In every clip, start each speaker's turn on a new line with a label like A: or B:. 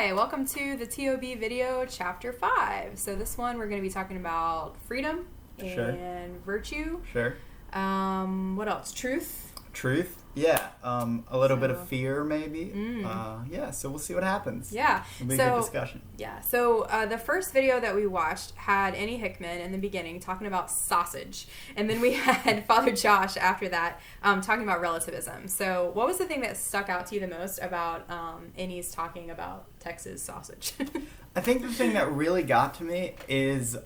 A: Hi, welcome to the TOB video chapter 5. So this one we're going to be talking about freedom and virtue.
B: Sure.
A: What else? Truth.
B: Yeah. A little bit of fear maybe. Yeah, so we'll see what happens.
A: Yeah.
B: It'll be a good discussion.
A: Yeah. So the first video that we watched had Annie Hickman in the beginning talking about sausage. And then we had Father Josh after that talking about relativism. So what was the thing that stuck out to you the most about Annie's talking about Texas sausage?
B: I think the thing that really got to me is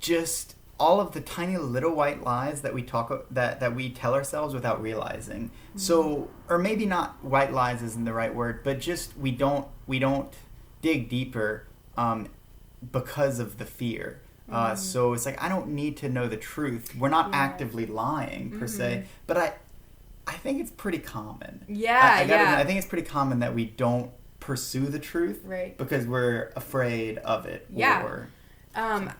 B: just all of the tiny little white lies that we that we tell ourselves without realizing. Mm-hmm. So, or maybe not white lies isn't the right word, but just we don't dig deeper because of the fear. So it's like I don't need to know the truth. We're not actively lying per se, but I think it's pretty common. I think it's pretty common that we don't pursue the truth,
A: right?
B: Because we're afraid of it.
A: Yeah.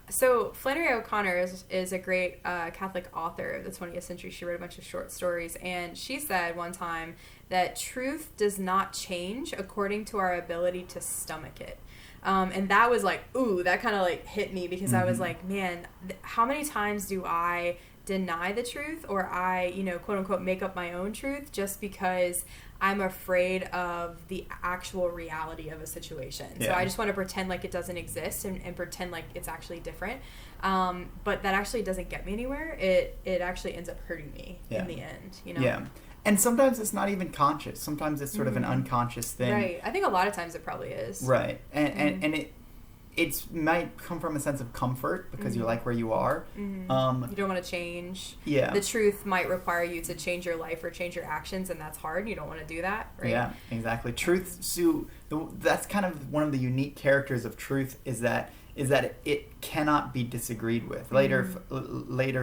A: So Flannery OConnor is a great Catholic author of the 20th century. She wrote a bunch of short stories, and she said one time that truth does not change according to our ability to stomach it. And that was like, ooh, that kind of like hit me because I was like, man, how many times do I deny the truth or I, quote unquote, make up my own truth just because I'm afraid of the actual reality of a situation. Yeah. So I just want to pretend like it doesn't exist and pretend like it's actually different. But that actually doesn't get me anywhere. It actually ends up hurting me in the end,
B: Yeah. And sometimes it's not even conscious. Sometimes it's sort of an unconscious thing.
A: Right. I think a lot of times it probably is.
B: Right. And it might come from a sense of comfort because you like where you are.
A: You don't want to change.
B: Yeah.
A: The truth might require you to change your life or change your actions, and that's hard. You don't want to do that, right?
B: Yeah, exactly. Truth, so that's kind of one of the unique characters of truth is that it cannot be disagreed with. Later,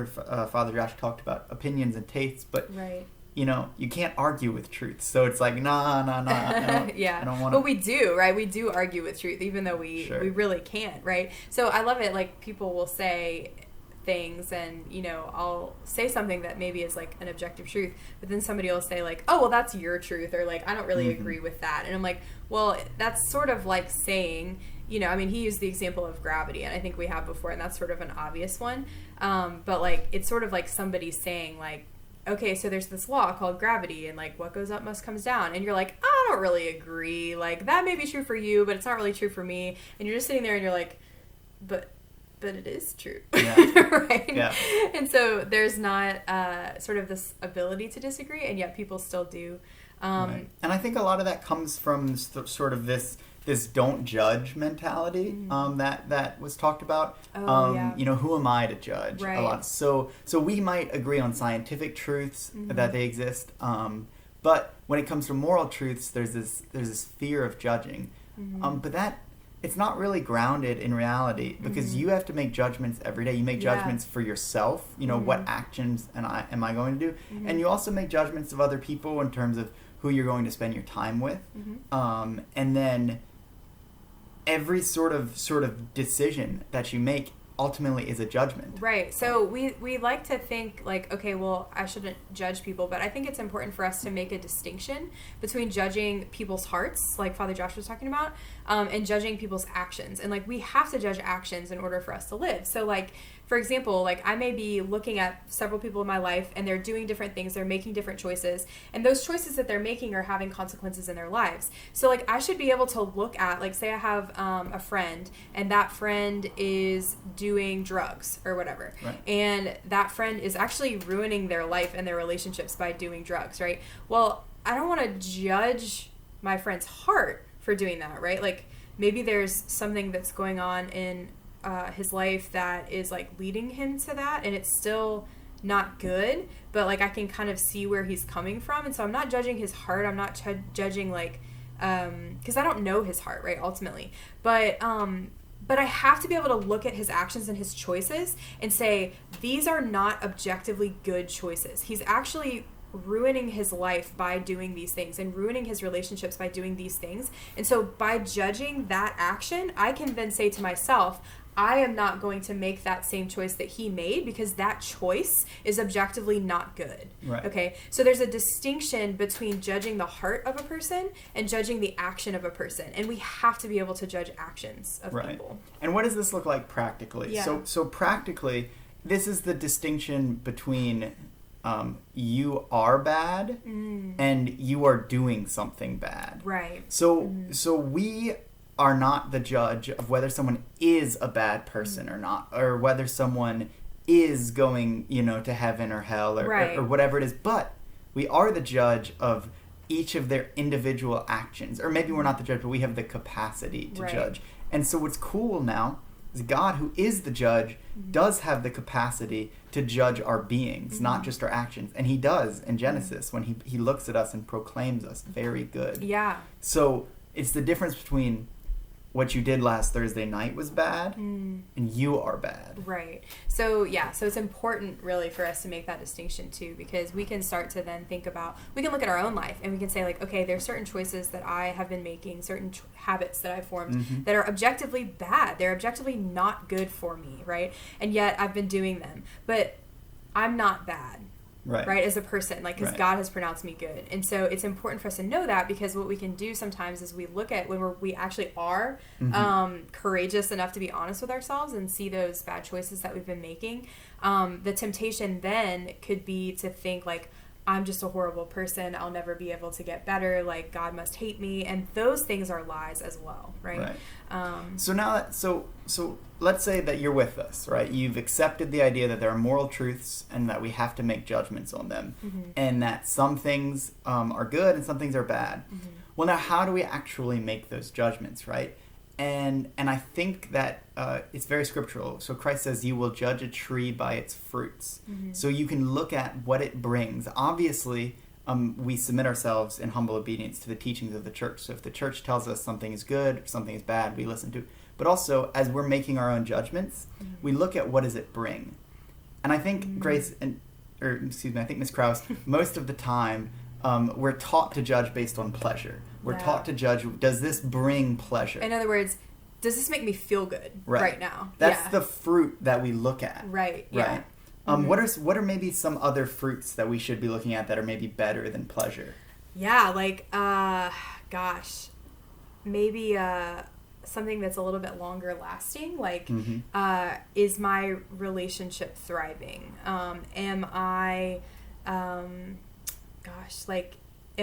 B: Father Josh talked about opinions and tastes, but
A: right.
B: You can't argue with truth. So it's like, nah.
A: Yeah.
B: I don't want
A: to. But we do, right? We do argue with truth, even though we really can't, right? So I love it. Like, people will say things and, I'll say something that maybe is like an objective truth, but then somebody will say like, oh, well, that's your truth. Or like, I don't really agree with that. And I'm like, well, that's sort of like saying, he used the example of gravity, and I think we have before, and that's sort of an obvious one. But like, it's sort of like somebody saying like, okay, so there's this law called gravity, and like what goes up must comes down, and you're like, I don't really agree. Like that may be true for you, but it's not really true for me. And you're just sitting there, and you're like, but it is true, right? Yeah. And so there's not sort of this ability to disagree, and yet people still do.
B: Right. And I think a lot of that comes from sort of this don't judge mentality that was talked about. Who am I to judge?
A: Right.
B: A lot. So we might agree on scientific truths that they exist, but when it comes to moral truths, there's this fear of judging. But that it's not really grounded in reality because you have to make judgments every day. You make judgments for yourself. What actions am I going to do, and you also make judgments of other people in terms of who you're going to spend your time with, and then every sort of decision that you make ultimately is a judgment.
A: Right. So we like to think like, okay, well, I shouldn't judge people, but I think it's important for us to make a distinction between judging people's hearts, like Father Josh was talking about, and judging people's actions. And like, we have to judge actions in order for us to live. So like, for example, like I may be looking at several people in my life and they're doing different things, they're making different choices, and those choices that they're making are having consequences in their lives. So like, I should be able to look at, like, say I have a friend and that friend is doing drugs or whatever, right. And that friend is actually ruining their life and their relationships by doing drugs, right? Well, I don't want to judge my friend's heart for doing that, right? Like, maybe there's something that's going on in his life that is like leading him to that, and it's still not good, but like I can kind of see where he's coming from, and so I'm not judging his heart. I'm not judging like because I don't know his heart, right, ultimately, but I have to be able to look at his actions and his choices and say, these are not objectively good choices. He's actually ruining his life by doing these things and ruining his relationships by doing these things. And so by judging that action, I can then say to myself, I am not going to make that same choice that he made because that choice is objectively not good.
B: Right.
A: Okay? So there's a distinction between judging the heart of a person and judging the action of a person. And we have to be able to judge actions of people.
B: And what does this look like practically?
A: Yeah.
B: So practically, this is the distinction between you are bad and you are doing something bad.
A: Right.
B: So we are not the judge of whether someone is a bad person or not, or whether someone is going, to heaven or hell or whatever it is. But we are the judge of each of their individual actions. Or maybe we're not the judge, but we have the capacity to judge. And so what's cool now is God, who is the judge, does have the capacity to judge our beings, not just our actions. And he does in Genesis when he looks at us and proclaims us very good.
A: Yeah.
B: So it's the difference between what you did last Thursday night was bad and you are bad.
A: Right. So it's important really for us to make that distinction too, because we can start to then think about, we can look at our own life and we can say like, okay, there's certain choices that I have been making, certain habits that I've formed that are objectively bad. They're objectively not good for me, right? And yet I've been doing them. But I'm not bad. Right, as a person, because God has pronounced me good. And so it's important for us to know that, because what we can do sometimes is we look at when we actually are courageous enough to be honest with ourselves and see those bad choices that we've been making. The temptation then could be to think like, I'm just a horrible person. I'll never be able to get better. Like, God must hate me. And those things are lies as well, right?
B: So now, so let's say that you're with us, right? You've accepted the idea that there are moral truths and that we have to make judgments on them, and that some things are good and some things are bad. Well, now, how do we actually make those judgments, right? And I think that it's very scriptural. So Christ says, you will judge a tree by its fruits. So you can look at what it brings. Obviously, we submit ourselves in humble obedience to the teachings of the church. So if the church tells us something is good or something is bad, we listen to it. But also, as we're making our own judgments, we look at what does it bring. And I think I think Ms. Krause, most of the time, we're taught to judge based on pleasure. We're taught to judge, does this bring pleasure?
A: In other words, does this make me feel good right now?
B: That's the fruit that we look at. Right. What are maybe some other fruits that we should be looking at that are maybe better than pleasure?
A: Yeah, maybe something that's a little bit longer lasting, is my relationship thriving? Am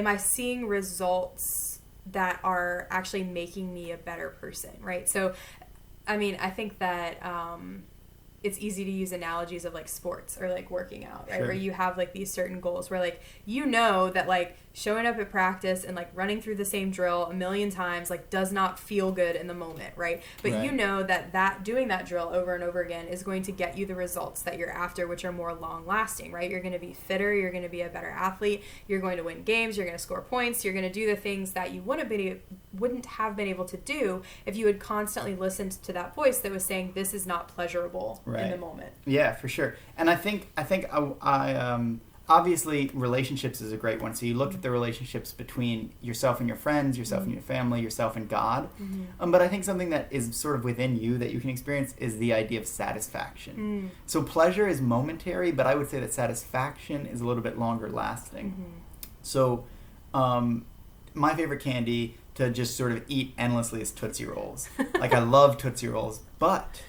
A: I seeing results that are actually making me a better person, right? So, I mean, I think that it's easy to use analogies of sports or working out, right? Sure. Where you have these certain goals where that showing up at practice and running through the same drill a million times does not feel good in the moment, right? But that doing that drill over and over again is going to get you the results that you're after, which are more long lasting, right? You're going to be fitter, you're going to be a better athlete, you're going to win games, you're going to score points, you're going to do the things that you wouldn't have been able to do if you had constantly listened to that voice that was saying this is not pleasurable in the moment. Yeah,
B: for sure. And I think I obviously, relationships is a great one. So you look at the relationships between yourself and your friends, yourself and your family, yourself and God. But I think something that is sort of within you that you can experience is the idea of satisfaction. So pleasure is momentary, but I would say that satisfaction is a little bit longer lasting. So my favorite candy to just sort of eat endlessly is Tootsie Rolls. I love Tootsie Rolls, but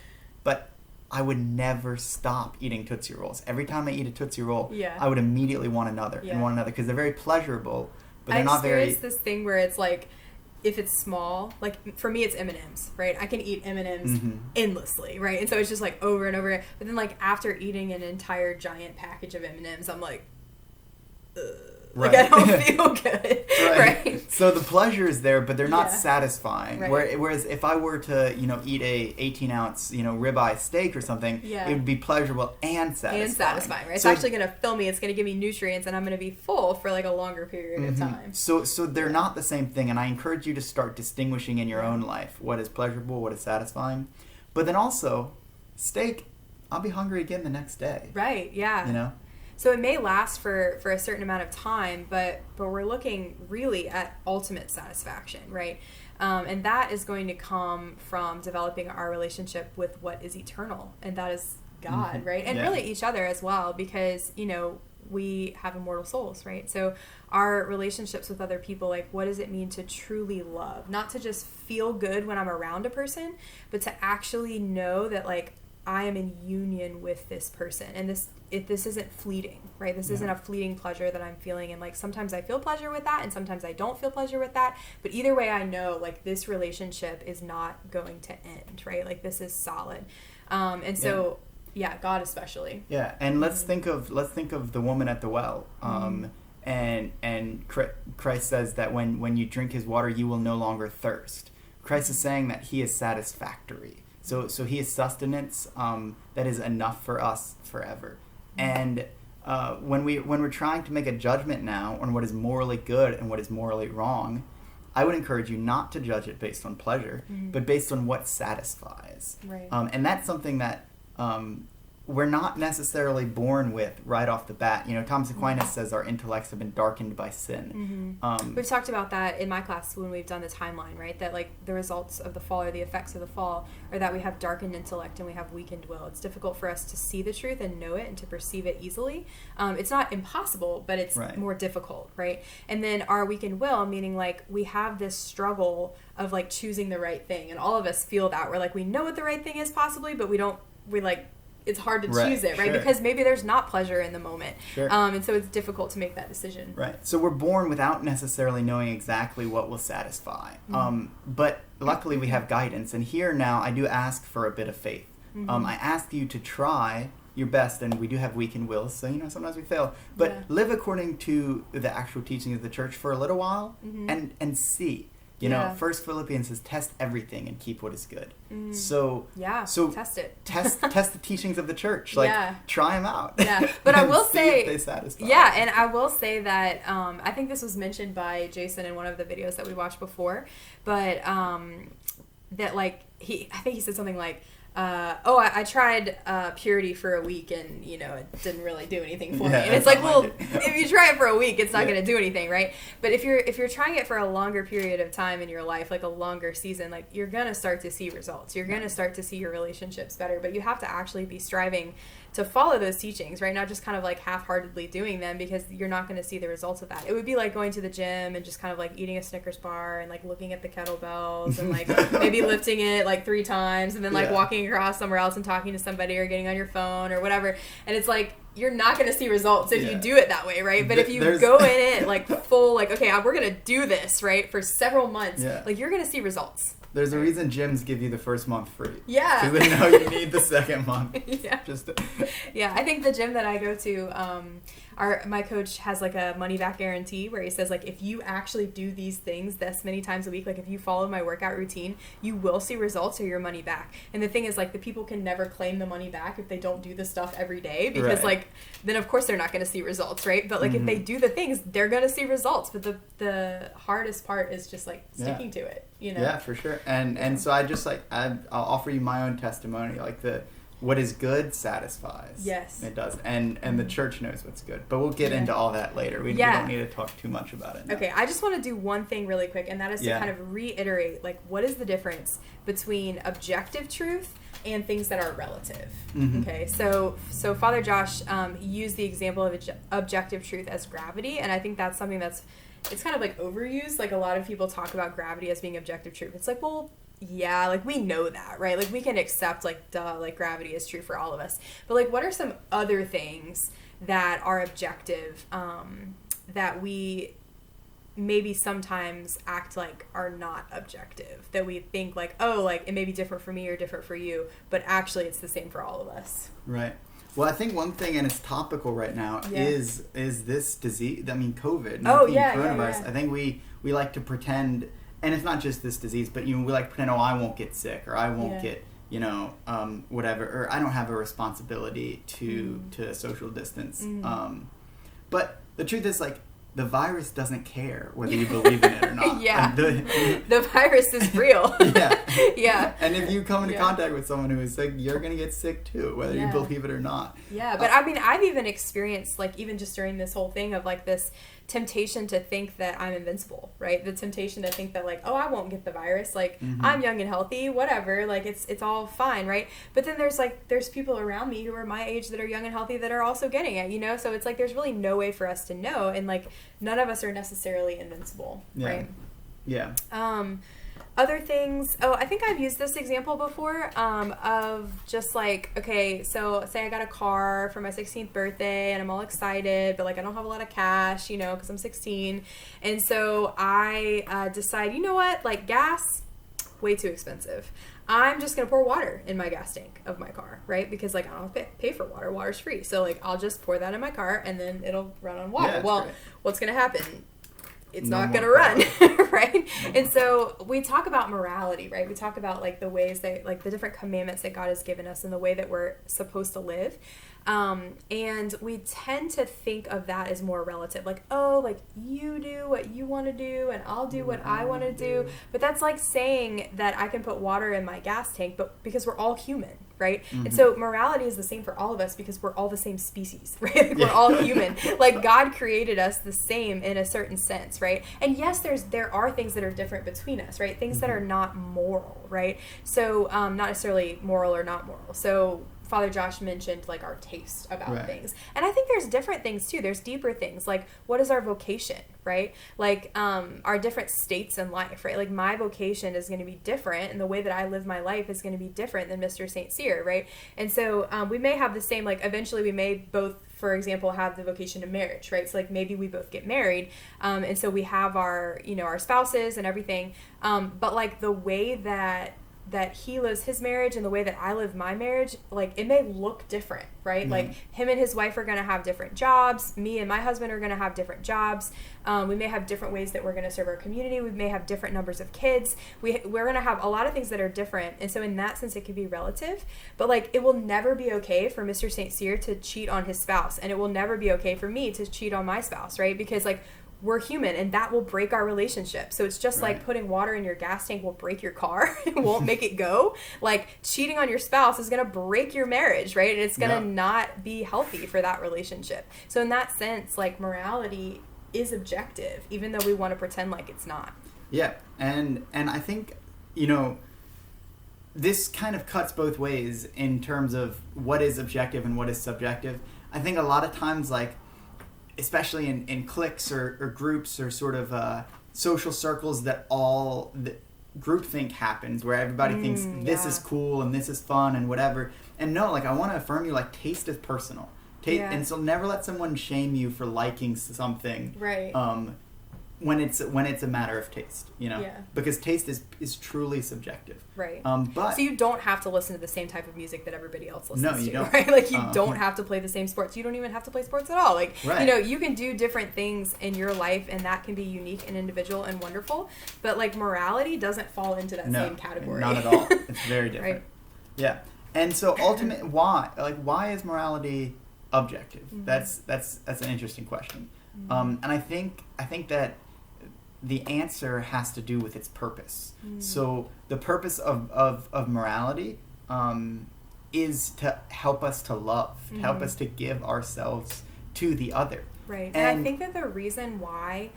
B: I would never stop eating Tootsie Rolls. Every time I eat a Tootsie Roll, I would immediately want another and want another because they're very pleasurable, but they're not very... I
A: experienced this thing where it's if it's small, for me it's M&Ms, right? I can eat M&Ms endlessly, right? And so it's just over and over. But then after eating an entire giant package of M&Ms, I'm ugh. I don't feel good, right?
B: So the pleasure is there, but they're not satisfying. Right. Whereas if I were to, eat a 18-ounce, ribeye steak or something, it would be pleasurable and satisfying.
A: Right? So it's actually going to fill me. It's going to give me nutrients, and I'm going to be full for a longer period of time.
B: So they're not the same thing, and I encourage you to start distinguishing in your own life what is pleasurable, what is satisfying. But then also, steak, I'll be hungry again the next day.
A: Right, yeah. So it may last for a certain amount of time, but we're looking really at ultimate satisfaction, right? And that is going to come from developing our relationship with what is eternal, and that is God, right? And really each other as well, because, you know, we have immortal souls, right? So our relationships with other people, like, what does it mean to truly love? Not to just feel good when I'm around a person, but to actually know that, like, I am in union with this person, and this isn't fleeting, right? This isn't a fleeting pleasure that I'm feeling, and like sometimes I feel pleasure with that and sometimes I don't feel pleasure with that, but either way I know, like, this relationship is not going to end, right? Like, this is solid. And so God especially. Yeah,
B: and let's think of the woman at the well. And Christ says that when you drink his water, you will no longer thirst. Christ is saying that he is satisfactory. So he is sustenance that is enough for us forever. And when we're trying to make a judgment now on what is morally good and what is morally wrong, I would encourage you not to judge it based on pleasure, but based on what satisfies.
A: Right.
B: And that's something that we're not necessarily born with right off the bat. You know, Thomas Aquinas says our intellects have been darkened by sin.
A: We've talked about that in my class when we've done the timeline, right? That, like, the results of the fall or the effects of the fall are that we have darkened intellect and we have weakened will. It's difficult for us to see the truth and know it and to perceive it easily. It's not impossible, but it's more difficult, right? And then our weakened will, meaning, like, we have this struggle of, like, choosing the right thing. And all of us feel that. We're like, we know what the right thing is possibly, but it's hard to choose it, right? Because maybe there's not pleasure in the moment. And so it's difficult to make that decision.
B: Right. So we're born without necessarily knowing exactly what will satisfy. But luckily we have guidance. And here now I do ask for a bit of faith. I ask you to try your best, and we do have weakened wills, so, you know, sometimes we fail. But live according to the actual teaching of the church for a little while and see. You know, First Philippians says, test everything and keep what is good. So
A: test it.
B: test the teachings of the church. Like, try them out.
A: But I will say,
B: if they satisfy.
A: And I will say that I think this was mentioned by Jason in one of the videos that we watched before, but that, like, I think he said something like, I tried purity for a week and, you know, it didn't really do anything for me. And it's like, well, if you try it for a week, it's not going to do anything, right? But if you're trying it for a longer period of time in your life, like a longer season, like, you're going to start to see results. You're going to start to see your relationships better, but you have to actually be striving to follow those teachings, right? Not just kind of like half-heartedly doing them, because you're not going to see the results of that. It would be like going to the gym and just kind of like eating a Snickers bar and like looking at the kettlebells and like maybe lifting it like 3 times and then like walking across somewhere else and talking to somebody or getting on your phone or whatever. And it's like, you're not going to see results if you do it that way, right? But if you go in it like full, like, okay, we're going to do this, right, for several months, like, you're going to see results.
B: There's a reason gyms give you the first month free.
A: Yeah.
B: Because they know you need the second month.
A: I think the gym that I go to, my coach has like a money back guarantee where he says, like, if you actually do these things this many times a week, like if you follow my workout routine, you will see results or your money back. And the thing is, like, the people can never claim the money back if they don't do the stuff every day, because like, then of course they're not going to see results, right? But like, if they do the things, they're going to see results. But the hardest part is just like sticking to it, you know?
B: Yeah, for sure. And so I just like, I'll offer you my own testimony, like what is good satisfies.
A: Yes.
B: It does. And the church knows what's good. But we'll get into all that later. We don't need to talk too much about it now.
A: Okay, I just want to do one thing really quick, and that is to kind of reiterate, like, what is the difference between objective truth and things that are relative? Okay, so Father Josh used the example of objective truth as gravity, and I think that's something it's kind of like overused. Like, a lot of people talk about gravity as being objective truth. It's like, well, yeah, like, we know that, right? Like, we can accept, like, duh, like, gravity is true for all of us. But, like, what are some other things that are objective that we maybe sometimes act like are not objective, that we think, like, oh, like, it may be different for me or different for you, but actually it's the same for all of us?
B: Right. Well, I think one thing, and it's topical right now, is this disease, I mean, COVID-19, coronavirus. I think we like to pretend, and it's not just this disease, but, you know, we like to pretend, oh, I won't get sick, or I won't get, you know, whatever, or I don't have a responsibility to social distance. But the truth is, like, the virus doesn't care whether you believe in it or not.
A: Yeah.
B: Like,
A: the virus is real.
B: Yeah.
A: Yeah.
B: And if you come into contact with someone who is sick, you're going to get sick too, whether you believe it or not.
A: Yeah, but I mean, I've even experienced, like, even just during this whole thing of, like, this temptation to think that I'm invincible, right? The temptation to think that, like, oh, I won't get the virus. Like, I'm young and healthy, whatever. Like, it's all fine, right? But then there's people around me who are my age that are young and healthy that are also getting it, you know? So it's like there's really no way for us to know. And, like, none of us are necessarily invincible, right?
B: Yeah.
A: Other things, I think I've used this example before, of just like, okay, so say I got a car for my 16th birthday and I'm all excited, but like I don't have a lot of cash, you know, because I'm 16. And so I decide, you know what, like gas, way too expensive. I'm just going to pour water in my gas tank of my car, right? Because like I don't pay for water. Water's free. So like I'll just pour that in my car and then it'll run on water. Well, what's going to happen? It's not going to run, right? And so we talk about morality, right? We talk about like the ways that, like the different commandments that God has given us and the way that we're supposed to live. And we tend to think of that as more relative, like, oh, like you do what you want to do and I'll do what I want to do. But that's like saying that I can put water in my gas tank, but because we're all human, right? And so morality is the same for all of us because we're all the same species, right? Like, we're all human. Like God created us the same in a certain sense, right? And yes, there are things that are different between us, right? Things that are not moral, right? So not necessarily moral or not moral. So Father Josh mentioned like our taste about things. And I think there's different things too. There's deeper things like what is our vocation, right? Like our different states in life, right? Like my vocation is going to be different and the way that I live my life is going to be different than Mr. St. Cyr, right? And so we may have the same, like eventually we may both, for example, have the vocation to marriage, right? So like maybe we both get married and so we have our, you know, our spouses and everything. But like the way that he lives his marriage and the way that I live my marriage, like it may look different, right? Like him and his wife are going to have different jobs. Me and my husband are going to have different jobs. We may have different ways that we're going to serve our community. We may have different numbers of kids. We're going to have a lot of things that are different. And so in that sense, it can be relative. But like it will never be okay for Mr. St. Cyr to cheat on his spouse. And it will never be okay for me to cheat on my spouse, right? Because like we're human and that will break our relationship. So it's just like putting water in your gas tank will break your car. It won't make it go. Like cheating on your spouse is going to break your marriage, right? And it's going to not be healthy for that relationship. So in that sense, like morality is objective, even though we want to pretend like it's not. Yeah.
B: And I think, you know, this kind of cuts both ways in terms of what is objective and what is subjective. I think a lot of times, like, especially in cliques or groups or sort of social circles that all the groupthink happens where everybody thinks this is cool and this is fun and whatever. And no, like I want to affirm you, like taste is personal. And so never let someone shame you for liking something.
A: Right.
B: When it's a matter of taste, you know, because taste is truly subjective.
A: Right.
B: But
A: so you don't have to listen to the same type of music that everybody else listens to.
B: No, you don't.
A: Right? Like you don't have to play the same sports. You don't even have to play sports at all. Like, you know, you can do different things in your life and that can be unique and individual and wonderful. But like morality doesn't fall into that same category.
B: Not at all. It's very different. Right. Yeah. And so ultimately, why is morality objective? That's an interesting question. And I think that the answer has to do with its purpose. So the purpose of morality is to help us to love, to help us to give ourselves to the other.
A: Right. And I think that the reason why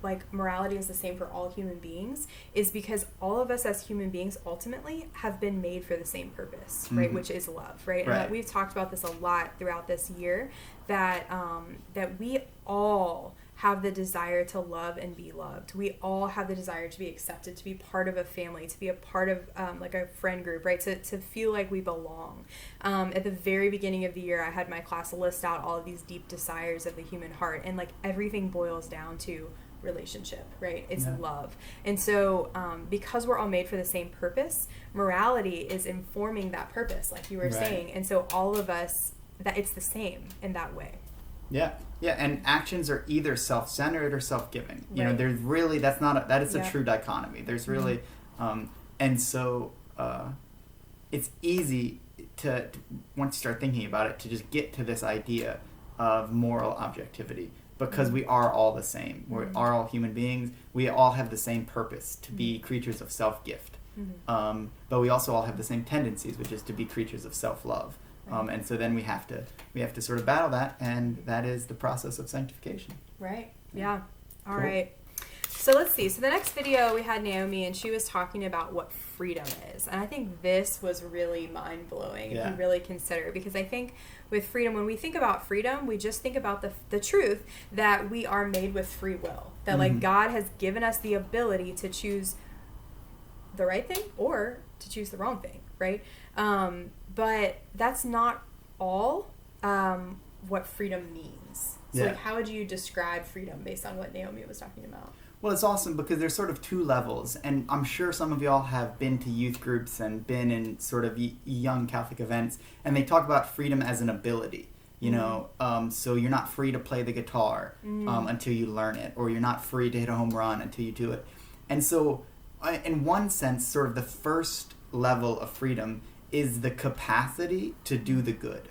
A: like morality is the same for all human beings is because all of us as human beings ultimately have been made for the same purpose, right? Which is love, right? And that we've talked about this a lot throughout this year, that we all have the desire to love and be loved. We all have the desire to be accepted, to be part of a family, to be a part of like a friend group, right? To feel like we belong. At the very beginning of the year, I had my class list out all of these deep desires of the human heart, and like everything boils down to relationship, right? It's love. And so because we're all made for the same purpose, morality is informing that purpose, like you were saying. And so all of us, that it's the same in that way.
B: Yeah, and actions are either self-centered or self-giving. You know, there's really that is a true dichotomy. There's really, and so it's easy to once you start thinking about it to just get to this idea of moral objectivity. because we are all the same. We are all human beings. We all have the same purpose, to be creatures of self-gift. But we also all have the same tendencies, which is to be creatures of self-love. And so then we have to sort of battle that, and that is the process of sanctification.
A: Right. Yeah. All
B: Cool.
A: right. So let's see. So the next video we had Naomi, and she was talking about what freedom is. And I think this was really mind-blowing if you really consider, because I think with freedom, when we think about freedom, we just think about the truth that we are made with free will. That like God has given us the ability to choose the right thing or to choose the wrong thing, right? But that's not all what freedom means. So like, how would you describe freedom based on what Naomi was talking about?
B: Well, it's awesome because there's sort of two levels, and I'm sure some of y'all have been to youth groups and been in sort of young Catholic events, and they talk about freedom as an ability. You know, so you're not free to play the guitar until you learn it, or you're not free to hit a home run until you do it. And so, in one sense, sort of the first level of freedom is the capacity to do the good.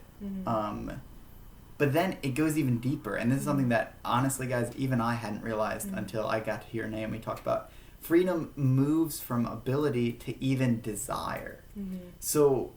B: But then it goes even deeper, and this is something that, honestly, guys, even I hadn't realized until I got to hear Naomi talk about. Freedom moves from ability to even desire. So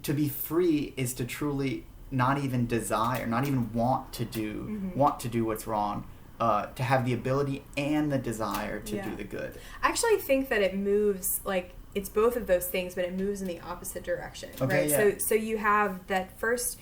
B: to be free is to truly not even desire, not even want to do what's wrong, to have the ability and the desire to do the good.
A: I actually think that it moves, like, it's both of those things, but it moves in the opposite direction, right?
B: Yeah.
A: So you have that first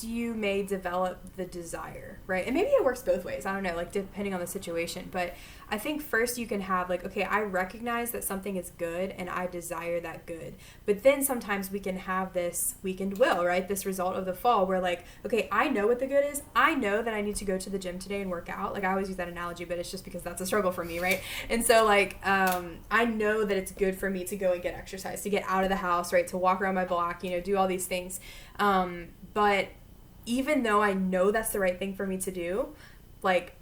A: you may develop the desire, right? And maybe it works both ways. I don't know, like depending on the situation. But I think first you can have like, okay, I recognize that something is good and I desire that good. But then sometimes we can have this weakened will, right? This result of the fall where like, okay, I know what the good is. I know that I need to go to the gym today and work out. Like I always use that analogy, but it's just because that's a struggle for me, right? And so like, I know that it's good for me to go and get exercise, to get out of the house, right? To walk around my block, you know, do all these things. But even though I know that's the right thing for me to do, like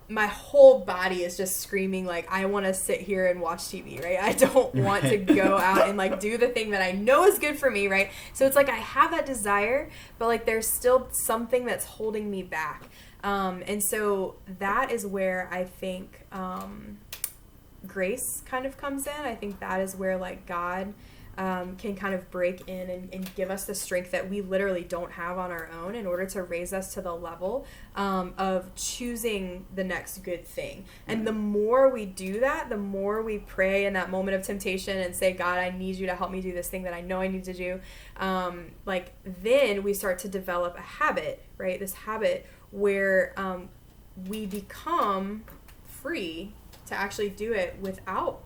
A: my whole body is just screaming like I want to sit here and watch TV, right? I don't want to go out and like do the thing that I know is good for me, right? So it's like I have that desire, but like there's still something that's holding me back. And so that is where I think grace kind of comes in. I think that is where like God can kind of break in and give us the strength that we literally don't have on our own in order to raise us to the level of choosing the next good thing. And the more we do that, the more we pray in that moment of temptation and say, God, I need you to help me do this thing that I know I need to do. Like then we start to develop a habit, right? This habit where we become free to actually do it without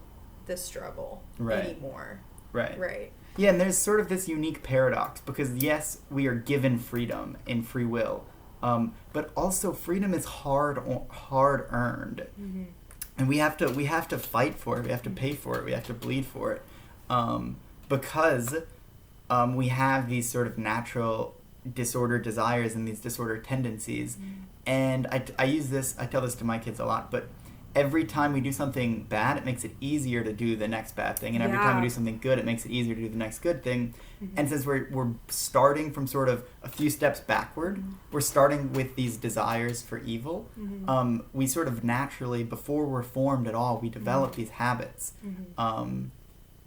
A: the struggle anymore. Right.
B: Yeah, and there's sort of this unique paradox because yes, we are given freedom in free will, but also freedom is hard earned, and we have to fight for it. We have to pay for it. We have to bleed for it, because we have these sort of natural disordered desires and these disordered tendencies. And I tell this to my kids a lot, but every time we do something bad, it makes it easier to do the next bad thing. And every time we do something good, it makes it easier to do the next good thing. And since we're starting from sort of a few steps backward, we're starting with these desires for evil. We sort of naturally, before we're formed at all, we develop these habits. And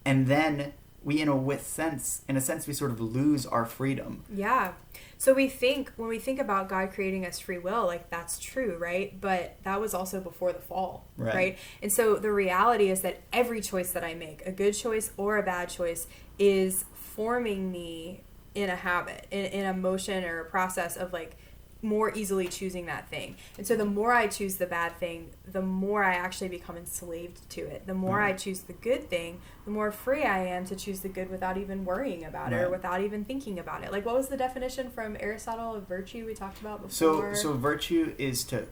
B: then we, in a sense, we sort of lose our freedom.
A: Yeah. So when we think about God creating us free will, like that's true, right? But that was also before the fall, right? And so the reality is that every choice that I make, a good choice or a bad choice, is forming me in a habit, in a motion or a process of like more easily choosing that thing. And so the more I choose the bad thing, the more I actually become enslaved to it. The more I choose the good thing, the more free I am to choose the good without even worrying about it or without even thinking about it. Like what was the definition from Aristotle of virtue we talked about before?
B: So virtue is to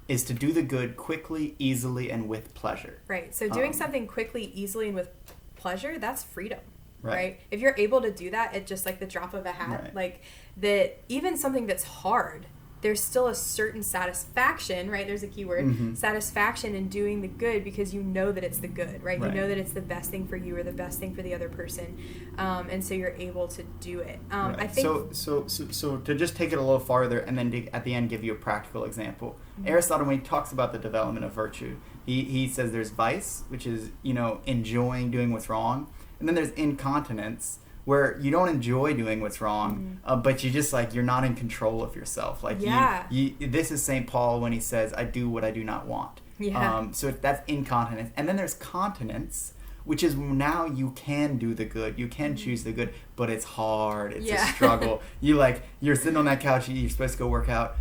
B: do the good quickly, easily, and with pleasure.
A: Right. So doing something quickly, easily, and with pleasure, that's freedom. Right. If you're able to do that at just like the drop of a hat, like that, even something that's hard, there's still a certain satisfaction, right? There's a key word, satisfaction in doing the good because you know that it's the good, right? You know that it's the best thing for you or the best thing for the other person, and so you're able to do it. I think
B: so to just take it a little farther and then at the end give you a practical example. Aristotle, when he talks about the development of virtue, he says there's vice, which is, enjoying doing what's wrong, and then there's incontinence, where you don't enjoy doing what's wrong, but you just you're not in control of yourself. This is St. Paul when he says, I do what I do not want. So that's incontinence. And then there's continence, which is now you can do the good. You can choose the good, but it's hard. It's a struggle. You're sitting on that couch, you're supposed to go work out,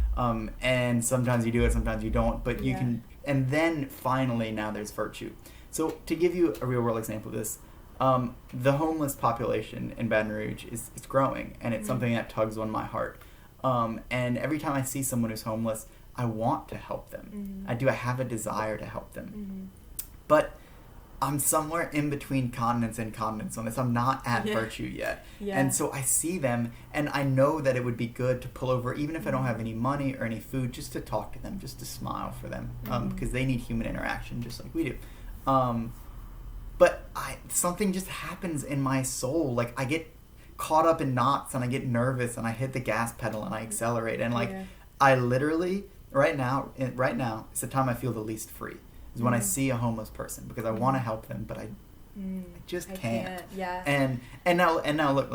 B: and sometimes you do it, sometimes you don't, but you can. And then finally, now there's virtue. So to give you a real world example of this, the homeless population in Baton Rouge is growing, and it's something that tugs on my heart. And every time I see someone who's homeless, I want to help them. I have a desire to help them. But I'm somewhere in between continence and continence on this. I'm not at virtue yet. And so I see them, and I know that it would be good to pull over, even if I don't have any money or any food, just to talk to them, just to smile for them, because they need human interaction just like we do. But something just happens in my soul. I get caught up in knots, and I get nervous, and I hit the gas pedal, and I accelerate. And I literally, right now, it's the time I feel the least free. Is when I see a homeless person, because I want to help them, but I just can't. And now look,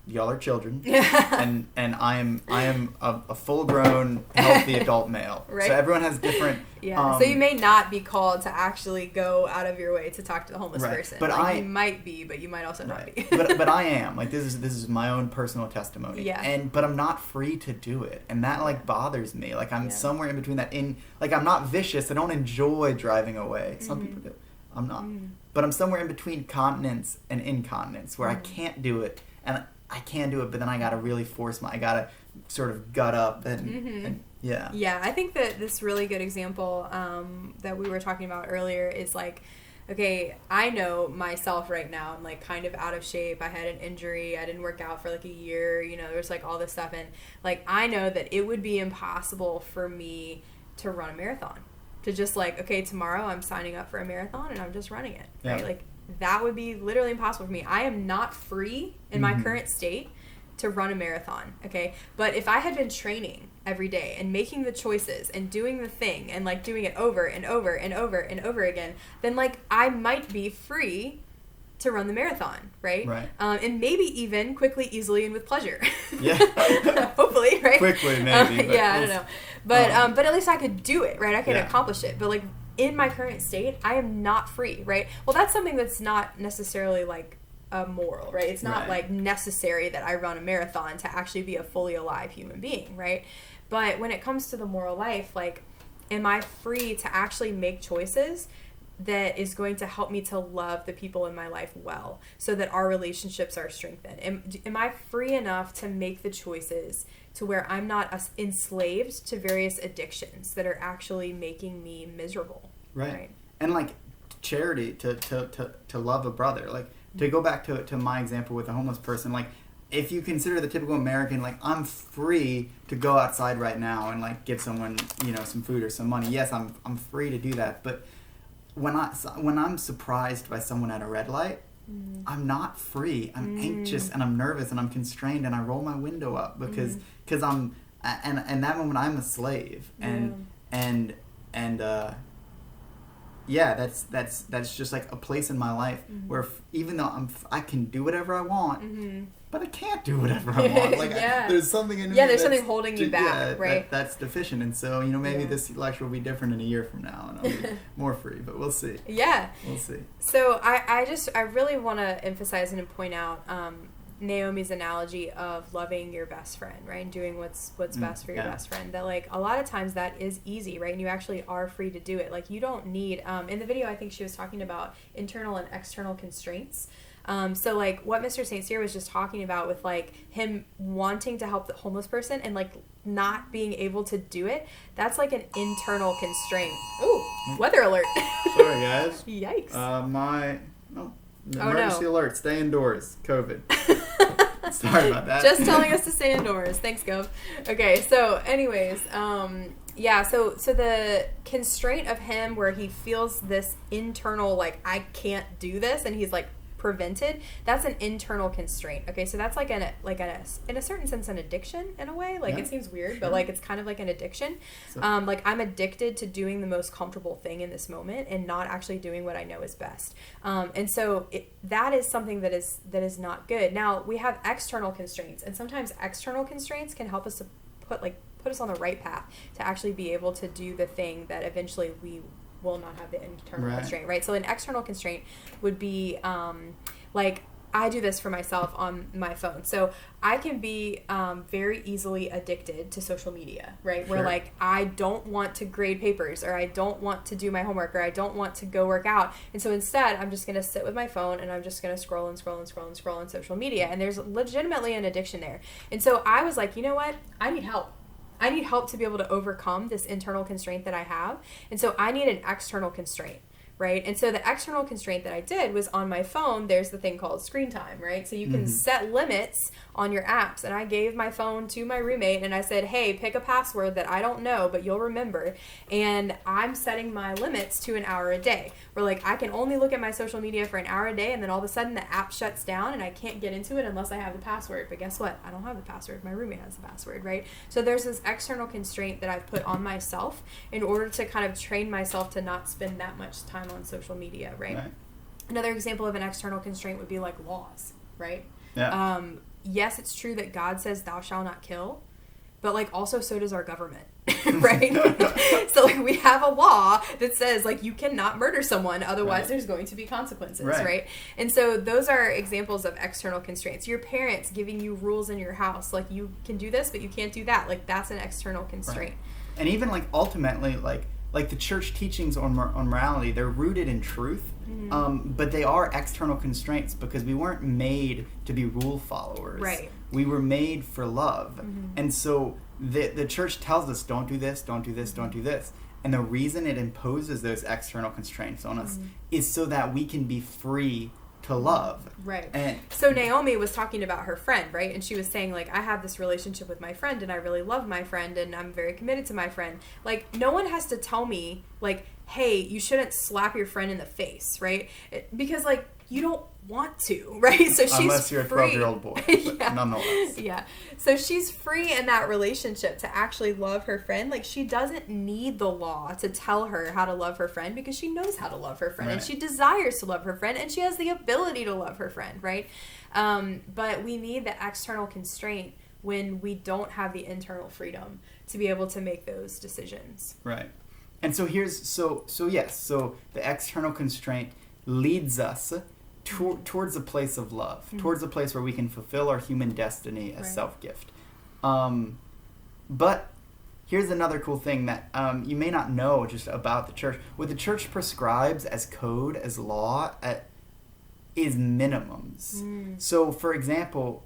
B: y'all are children, and I am a full grown healthy adult male. Right. So everyone has different.
A: So you may not be called to actually go out of your way to talk to the homeless person. But you might be, but you might also not be.
B: but I am. This is my own personal testimony. But I'm not free to do it, and that bothers me. I'm somewhere in between that. I'm not vicious. I don't enjoy driving away. Some people do. I'm not. But I'm somewhere in between continence and incontinence, where I can't do it, and I can do it, but then I gotta really I gotta sort of gut up and I think that this really good example that we were talking about earlier is okay, I know myself right now, I'm kind of out of shape. I had an injury. I didn't work out for a year. There's all this stuff, and I know that it would be impossible for me to run a marathon. To just okay, tomorrow I'm signing up for a marathon and I'm just running it. Right? That would be literally impossible for me. I am not free in my current state to run a marathon, okay? But if I had been training every day and making the choices and doing the thing and doing it over and over and over and over again, then I might be free to run the marathon, right? And maybe even quickly, easily, and with pleasure. Hopefully, right? Quickly, maybe.
A: I don't know. But at least I could do it, right? I could accomplish it. But in my current state, I am not free, right? Well, that's something that's not necessarily a moral, right? It's not necessary that I run a marathon to actually be a fully alive human being, right? But when it comes to the moral life, am I free to actually make choices that is going to help me to love the people in my life well, so that our relationships are strengthened? Am I free enough to make the choices to where I'm not enslaved to various addictions that are actually making me miserable?
B: Right. And charity, to love a brother, to go back to my example with a homeless person, if you consider the typical American, I'm free to go outside right now and give someone some food or some money. Yes, I'm free to do that, but when I'm surprised by someone at a red light, I'm not free. I'm anxious and I'm nervous and I'm constrained, and I roll my window up because I'm and that moment I'm a slave, that's just a place in my life where even though I can do whatever I want, but I can't do whatever I want. There's something in me.
A: There's something holding you back, right?
B: That's deficient, and so maybe this lecture will be different in a year from now, and I'll be more free. But we'll see. We'll see.
A: So I really want to emphasize and point out Naomi's analogy of loving your best friend, right, and doing what's best for your best friend. That a lot of times that is easy, right, and you actually are free to do it. You don't need. In the video, I think she was talking about internal and external constraints. So what Mr. St. Cyr was just talking about with him wanting to help the homeless person and not being able to do it, that's an internal constraint. Ooh, weather alert.
B: Sorry guys.
A: Yikes.
B: Emergency alert, stay indoors, COVID. Sorry about that.
A: Just telling us to stay indoors. Thanks, Gov. Okay, so anyways, yeah, so the constraint of him where he feels this internal, like, I can't do this, and he's, like, prevented, that's an internal constraint. Okay, so that's in a certain sense an addiction in a way. Like, it seems weird, but like it's kind of like an addiction. So, like, I'm addicted to doing the most comfortable thing in this moment and not actually doing what I know is best. And so that is something that is not good. Now, we have external constraints, and sometimes external constraints can help us to put us on the right path to actually be able to do the thing that eventually we will not have the internal constraint, right? So an external constraint would be like, I do this for myself on my phone. So I can be very easily addicted to social media, right? Where like, I don't want to grade papers, or I don't want to do my homework, or I don't want to go work out. And so instead, I'm just going to sit with my phone and I'm just going to scroll and scroll and scroll and scroll on social media. And there's legitimately an addiction there. And so I was like, you know what? I need help. I need help to be able to overcome this internal constraint that I have. And so I need an external constraint, right? And so the external constraint that I did was on my phone, there's the thing called screen time, right? So you can set limits on your apps. And I gave my phone to my roommate and I said, hey, pick a password that I don't know, but you'll remember. And I'm setting my limits to an hour a day, where like I can only look at my social media for an hour a day, and then all of a sudden the app shuts down and I can't get into it unless I have the password. But guess what? I don't have the password. My roommate has the password, right? So there's this external constraint that I've put on myself in order to kind of train myself to not spend that much time on social media, right? Another example of an external constraint would be like laws, right?
B: Yeah.
A: Yes, it's true that God says thou shalt not kill, but like also so does our government, right? So like we have a law that says like you cannot murder someone, otherwise there's going to be consequences, right? And so those are examples of external constraints. Your parents giving you rules in your house, like you can do this, but you can't do that. Like that's an external constraint.
B: And even like ultimately like the church teachings on morality, they're rooted in truth, but they are external constraints because we weren't made to be rule followers.
A: Right.
B: We were made for love. And so the church tells us, don't do this, don't do this, don't do this. And the reason it imposes those external constraints on us is so that we can be free to love.
A: Right.
B: And
A: so Naomi was talking about her friend, right? And she was saying like, I have this relationship with my friend and I really love my friend and I'm very committed to my friend. Like no one has to tell me like, hey, you shouldn't slap your friend in the face, right? Because like you don't want to, right? So she's
B: unless you're
A: free.
B: a 12-year-old boy, but nonetheless.
A: Yeah. So she's free in that relationship to actually love her friend. Like she doesn't need the law to tell her how to love her friend because she knows how to love her friend and she desires to love her friend and she has the ability to love her friend, right? But we need the external constraint when we don't have the internal freedom to be able to make those decisions.
B: Right. And so so the external constraint leads us towards a place of love, towards a place where we can fulfill our human destiny as self-gift. But here's another cool thing that you may not know just about the church. What the church prescribes as code, as law, is minimums. So, for example,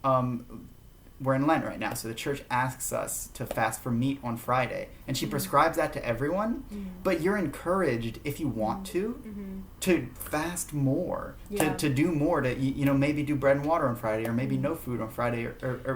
B: we're in Lent right now, so the church asks us to fast from meat on Friday, and she prescribes that to everyone, but you're encouraged, if you want to fast more, to do more, to maybe do bread and water on Friday, or maybe no food on Friday, or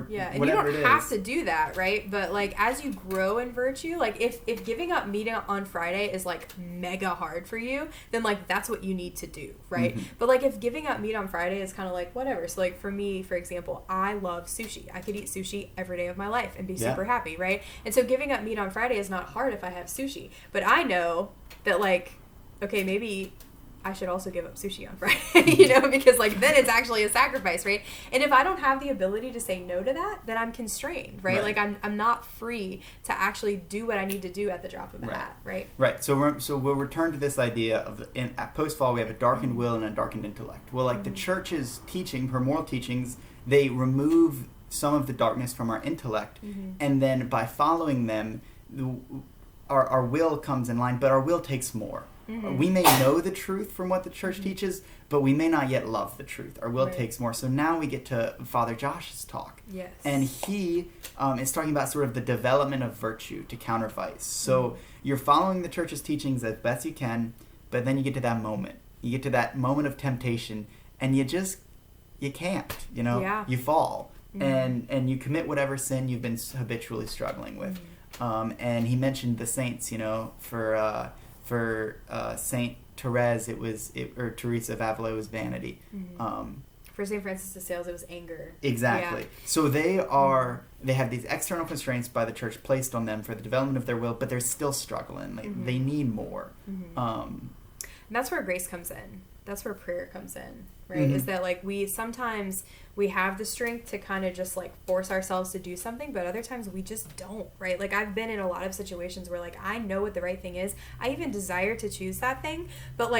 A: and
B: whatever it is.
A: You don't have to do that, right? But like as you grow in virtue, like if giving up meat on Friday is like mega hard for you, then like that's what you need to do, right? But like if giving up meat on Friday is kind of like whatever. So like for me, for example, I love sushi. I could eat sushi every day of my life and be super happy, right? And so giving up meat on Friday is not hard if I have sushi. But I know that like, okay, maybe I should also give up sushi on Friday, because like then it's actually a sacrifice, right? And if I don't have the ability to say no to that, then I'm constrained, right? Like I'm not free to actually do what I need to do at the drop of a hat, right?
B: Right. So we'll return to this idea of at post-fall we have a darkened will and a darkened intellect. Well, like the church's teaching, her moral teachings, they remove some of the darkness from our intellect, and then by following them, our will comes in line, but our will takes more. We may know the truth from what the church teaches, but we may not yet love the truth. Our will takes more. So now we get to Father Josh's talk.
A: Yes.
B: And he is talking about sort of the development of virtue to counter vice. So you're following the church's teachings as best you can, but then you get to that moment. You get to that moment of temptation, and you can't, you fall. and you commit whatever sin you've been habitually struggling with. And he mentioned the saints, for Saint Therese, or Teresa of Avila, it was vanity.
A: For St. Francis de Sales, it was anger.
B: Exactly.
A: Yeah.
B: So they have these external constraints by the church placed on them for the development of their will, but they're still struggling. They need more.
A: And that's where grace comes in. That's where prayer comes in, right? Is that we sometimes have the strength to kind of just force ourselves to do something, but other times we just don't, right? I've been in a lot of situations where I know what the right thing is. I even desire to choose that thing, but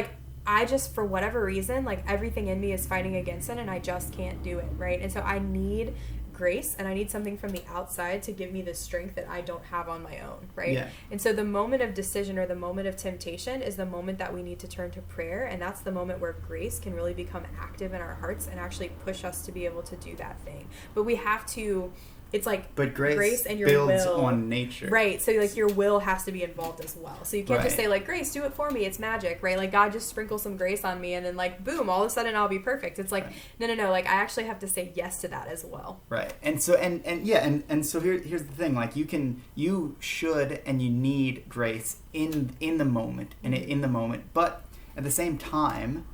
A: I just, for whatever reason, everything in me is fighting against it, and I just can't do it, right? And so I need grace, and I need something from the outside to give me the strength that I don't have on my own, right?
B: Yeah.
A: And so the moment of decision or the moment of temptation is the moment that we need to turn to prayer, and that's the moment where grace can really become active in our hearts and actually push us to be able to do that thing. But we have to... It's
B: but grace
A: and your
B: builds
A: will
B: on nature,
A: right? So your will has to be involved as well. So you can't just say Grace, do it for me. It's magic, right? God just sprinkle some grace on me, and then boom, all of a sudden I'll be perfect. It's no. I actually have to say yes to that as well.
B: Right. And so and so here's the thing. You should and you need grace in the moment and in the moment, but at the same time,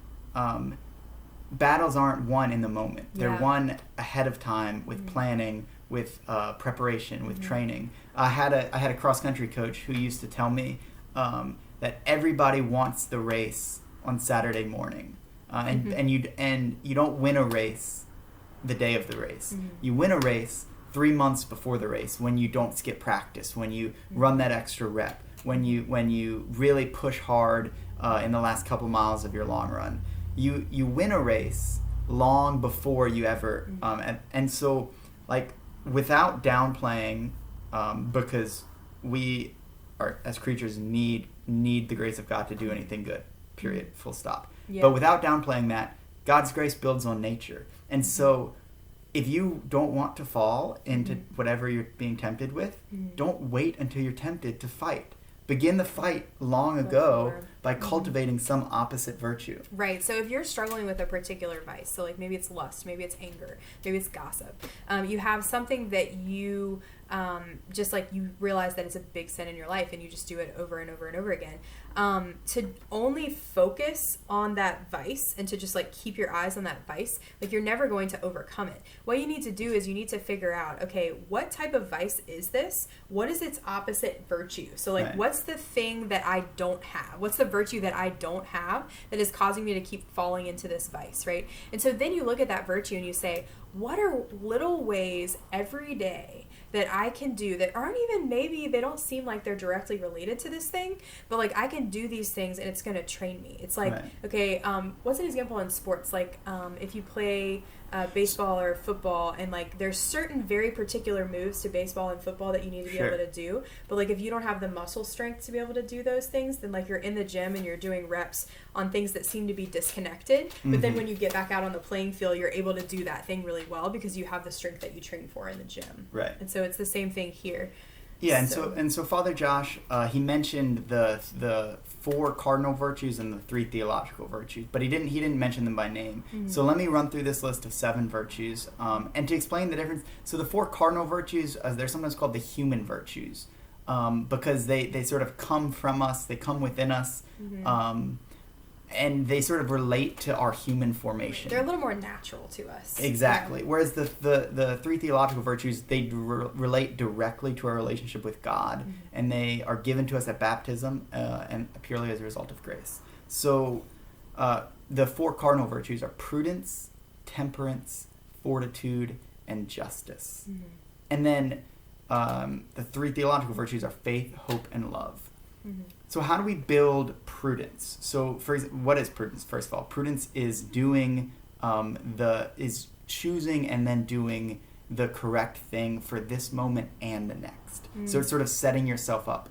B: battles aren't won in the moment. They're won ahead of time with planning, with preparation, with training. I had a cross country coach who used to tell me that everybody wants the race on Saturday morning, and you don't win a race the day of the race. You win a race 3 months before the race, when you don't skip practice, when you run that extra rep, when you really push hard in the last couple miles of your long run. You win a race long before you ever and so without downplaying, because we are, as creatures, need the grace of God to do anything good, period, full stop. But without downplaying that, God's grace builds on nature. And so if you don't want to fall into whatever you're being tempted with, don't wait until you're tempted to fight. Begin the fight long ago by cultivating some opposite virtue.
A: Right. So if you're struggling with a particular vice, so maybe it's lust, maybe it's anger, maybe it's gossip, you have something that you just you realize that it's a big sin in your life, and you just do it over and over and over again. To only focus on that vice and to just keep your eyes on that vice, you're never going to overcome it. What you need to do is you need to figure out, okay, what type of vice is this? What is its opposite virtue? So what's the thing that I don't have? What's the virtue that I don't have that is causing me to keep falling into this vice, right? And so then you look at that virtue and you say, what are little ways every day that I can do that aren't even, maybe they don't seem like they're directly related to this thing, but I can do these things and it's going to train me. It's okay, what's an example in sports? If you play baseball or football, and there's certain very particular moves to baseball and football that you need to be able to do, but if you don't have the muscle strength to be able to do those things, then you're in the gym and you're doing reps on things that seem to be disconnected, but then when you get back out on the playing field, you're able to do that thing really well because you have the strength that you train for in the gym.
B: Right.
A: And so it's the same thing here.
B: Yeah, and so Father Josh, he mentioned the 4 cardinal virtues and the 3 theological virtues, but he didn't mention them by name. So let me run through this list of 7 virtues, and to explain the difference. So the 4 cardinal virtues, they're sometimes called the human virtues, because they sort of come from us, they come within us, and they sort of relate to our human formation.
A: They're a little more natural to us.
B: Exactly. Whereas the 3 theological virtues, they relate directly to our relationship with God, and they are given to us at baptism and purely as a result of grace. So the 4 cardinal virtues are prudence, temperance, fortitude, and justice. And then the 3 theological virtues are faith, hope, and love. So how do we build prudence? So what is prudence? First of all, prudence is doing is choosing and then doing the correct thing for this moment and the next. So it's sort of setting yourself up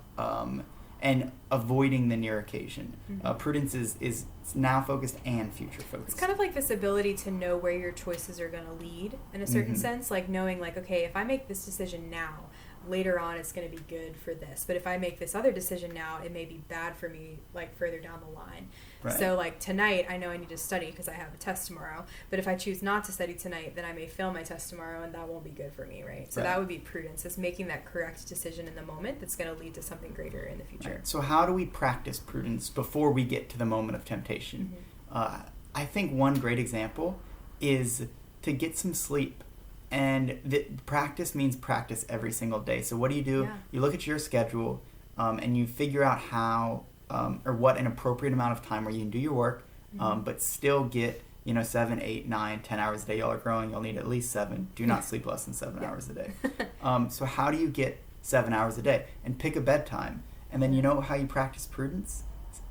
B: and avoiding the near occasion. Prudence is now focused and future focused.
A: It's kind of this ability to know where your choices are going to lead in a certain sense, knowing okay, if I make this decision now, later on it's going to be good for this. But if I make this other decision now, it may be bad for me, like, further down the line.
B: Right.
A: So, like, tonight, I know I need to study because I have a test tomorrow. But if I choose not to study tonight, then I may fail my test tomorrow, and that won't be good for me, right? So that would be prudence. It's making that correct decision in the moment that's going to lead to something greater in the future.
B: Right. So how do we practice prudence before we get to the moment of temptation? I think one great example is to get some sleep. And practice means practice every single day. So what do?
A: Yeah.
B: You look at your schedule and you figure out how or what an appropriate amount of time where you can do your work, but still get 7, 8, 9, 10 hours a day. Y'all are growing. You'll need at least 7. Do not sleep less than 7 hours a day. So how do you get 7 hours a day? And pick a bedtime. And then you know how you practice prudence?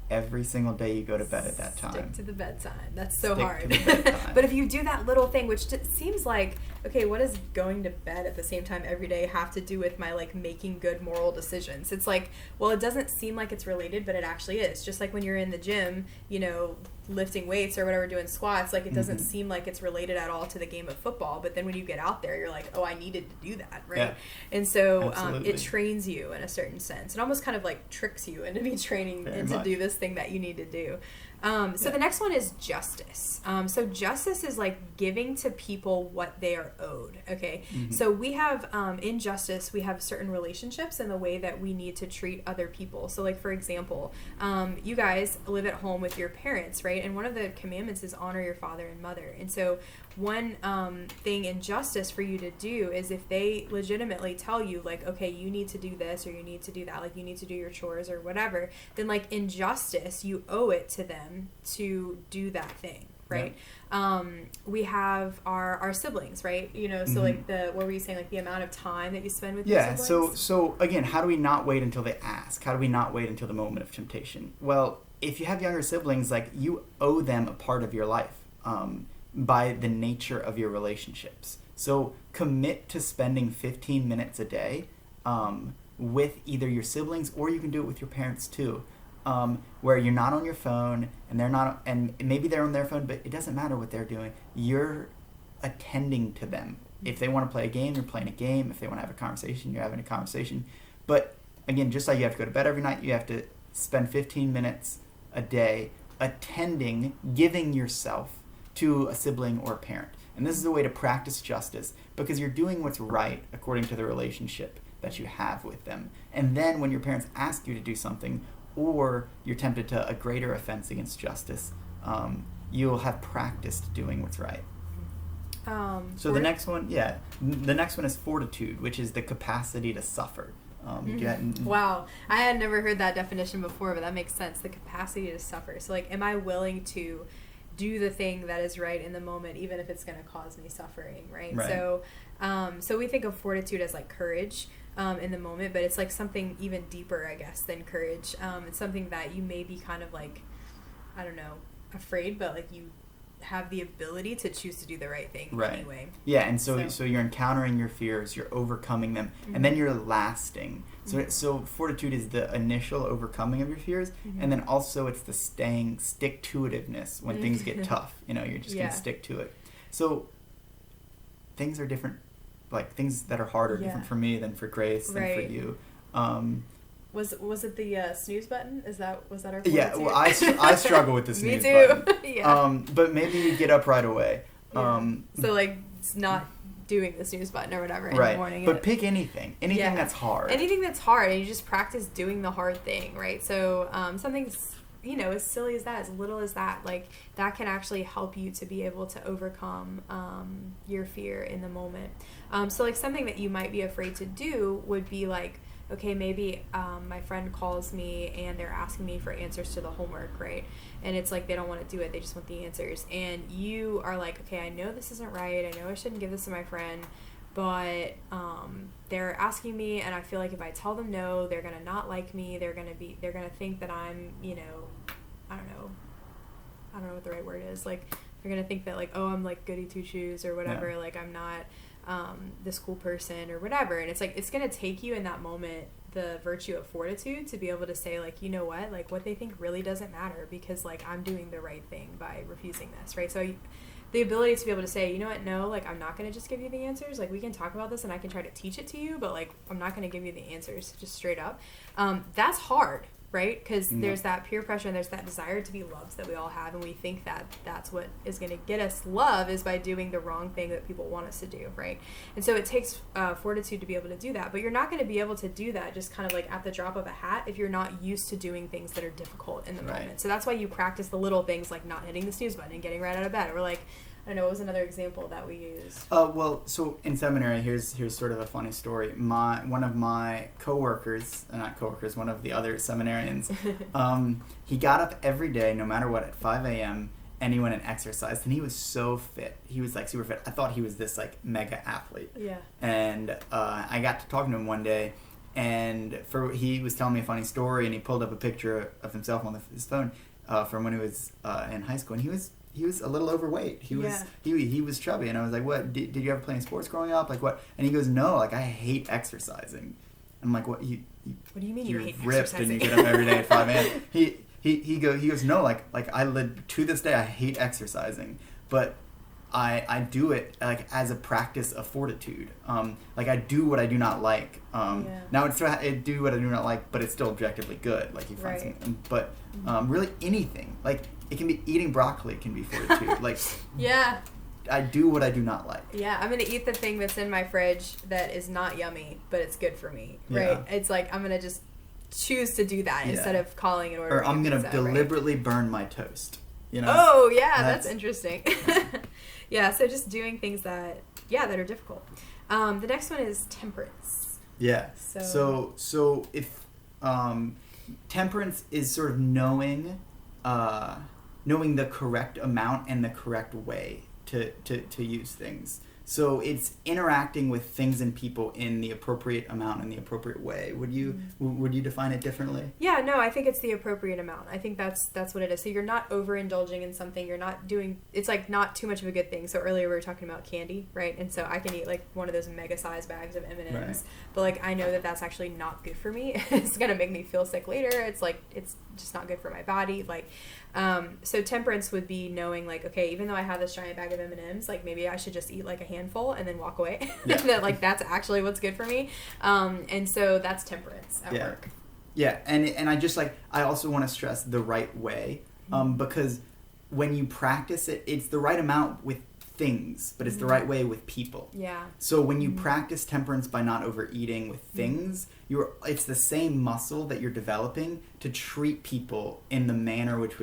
B: Every single day you go to bed at that time.
A: Stick to the bedtime. That's so
B: Stick
A: hard.
B: to the bedtime.
A: But if you do that little thing, which seems like, okay, what does going to bed at the same time every day have to do with my, like, making good moral decisions? It's like, well, it doesn't seem like it's related, but it actually is. Just like when you're in the gym, lifting weights or whatever, doing squats, like, it doesn't seem like it's related at all to the game of football. But then when you get out there, you're like, oh, I needed to do that, right? Yeah. And so it trains you in a certain sense. It almost kind of, like, tricks you into be training to do this thing that you need to do. The next one is justice. So justice is, like, giving to people what they are owed, okay? So we have, in justice, we have certain relationships and the way that we need to treat other people. So, like, for example, you guys live at home with your parents, right? And one of the commandments is honor your father and mother. And so one thing in justice for you to do is if they legitimately tell you, like, okay, you need to do this or you need to do that, like, you need to do your chores or whatever, then, like, in justice, you owe it to them to do that thing, right? Yeah. We have our siblings, right? So like what were you saying, like the amount of time that you spend with your siblings?
B: So again, how do we not wait until they ask? How do we not wait until the moment of temptation? Well, if you have younger siblings, like, you owe them a part of your life by the nature of your relationships. So commit to spending 15 minutes a day with either your siblings, or you can do it with your parents too. Where you're not on your phone and they're not, and maybe they're on their phone, but it doesn't matter what they're doing. You're attending to them. If they want to play a game, you're playing a game. If they want to have a conversation, you're having a conversation. But again, just like you have to go to bed every night, you have to spend 15 minutes a day attending, giving yourself to a sibling or a parent. And this is a way to practice justice because you're doing what's right according to the relationship that you have with them. And then when your parents ask you to do something, or you're tempted to a greater offense against justice, you'll have practiced doing what's right. So the next one is fortitude, which is the capacity to suffer.
A: Wow, I had never heard that definition before, but that makes sense. The capacity to suffer. So, like, am I willing to do the thing that is right in the moment, even if it's going to cause me suffering, right? So we think of fortitude as, like, courage in the moment, but it's like something even deeper, I guess, than courage. It's something that you may be kind of, like, I don't know, afraid, but, like, you have the ability to choose to do the right thing anyway.
B: Yeah, and so you're encountering your fears, you're overcoming them, and then you're lasting. So fortitude is the initial overcoming of your fears, and then also it's the stick-to-itiveness when things get tough. You're just going to stick to it. So things are different, like, things that are hard are different for me than for Grace, than for you.
A: Was it the snooze button? Was that our fortitude?
B: Yeah, well, I struggle with the snooze button. But maybe you get up right away.
A: So, like, it's not doing the snooze button or whatever in the morning.
B: But pick anything that's hard.
A: Anything that's hard, and you just practice doing the hard thing, right? So something, as silly as that, as little as that, like, that can actually help you to be able to overcome your fear in the moment. So, like, something that you might be afraid to do would be, like, okay, maybe my friend calls me and they're asking me for answers to the homework, right? And it's like they don't want to do it, they just want the answers. And you are like, okay, I know this isn't right, I know I shouldn't give this to my friend, but they're asking me, and I feel like if I tell them no, they're gonna not like me, they're gonna think that I'm, I don't know what the right word is, like, they're gonna think that, like, oh, I'm, like, goody two shoes or whatever, like, I'm not this cool person or whatever. And it's like, it's gonna take you in that moment the virtue of fortitude to be able to say, like, you know what, like, what they think really doesn't matter, because, like, I'm doing the right thing by refusing this, right? So the ability to be able to say, you know what, no, like, I'm not going to just give you the answers. Like, we can talk about this and I can try to teach it to you, but, like, I'm not going to give you the answers just straight up. That's hard, right? Because there's that peer pressure and there's that desire to be loved that we all have, and we think that that's what is going to get us love is by doing the wrong thing that people want us to do, right? And so it takes fortitude to be able to do that, but you're not going to be able to do that just kind of like at the drop of a hat if you're not used to doing things that are difficult in the moment. So that's why you practice the little things like not hitting the snooze button and getting right out of bed, or like, I don't know, what was another example that we used?
B: Well, so in seminary, here's sort of a funny story. One of my one of the other seminarians, he got up every day, no matter what, at 5 a.m., and he went and exercised, and he was so fit. He was, like, super fit. I thought he was this, like, mega athlete.
A: Yeah.
B: And I got to talking to him one day, and he was telling me a funny story, and he pulled up a picture of himself on his phone from when he was in high school, and he was a little overweight. He was chubby, and I was like, "What? Did you ever play any sports growing up? Like what?" And he goes, "No, like I hate exercising." I'm like, "What?
A: What do you mean
B: you're
A: you hate
B: ripped
A: exercising?"
B: and you get up every day at 5 a.m. He goes, "No, like to this day I hate exercising, but I do it like as a practice of fortitude. Like I do what I do not like. Now I do what I do not like, but it's still objectively good. Like you find something, but really anything like." It can be eating broccoli can be fortitude. Like I do what I do not like.
A: Yeah, I'm gonna eat the thing that's in my fridge that is not yummy, but it's good for me. Right? It's like I'm gonna just choose to do that instead of calling an order.
B: Or I'm gonna deliberately burn my toast. You know?
A: Oh yeah, that's interesting. Yeah, so just doing things that are difficult. The next one is temperance.
B: Yeah. So if temperance is sort of knowing the correct amount and the correct way to use things. So it's interacting with things and people in the appropriate amount and the appropriate way. Would you define it differently?
A: Yeah, no, I think it's the appropriate amount. I think that's what it is. So you're not overindulging in something. You're not doing, it's like not too much of a good thing. So earlier we were talking about candy, right? And so I can eat like one of those mega sized bags of M&Ms,
B: right.
A: But like I know that that's actually not good for me. It's gonna make me feel sick later. It's like it's just not good for my body. Like, so temperance would be knowing like, okay, even though I have this giant bag of M&Ms, like maybe I should just eat like a handful and then walk away.
B: Yeah.
A: That like that's actually what's good for me. And so that's temperance at work.
B: Yeah, and I also want to stress the right way, because when you practice it, it's the right amount with things, but it's the right way with people.
A: Yeah.
B: So when you practice temperance by not overeating with things, it's the same muscle that you're developing to treat people in the manner with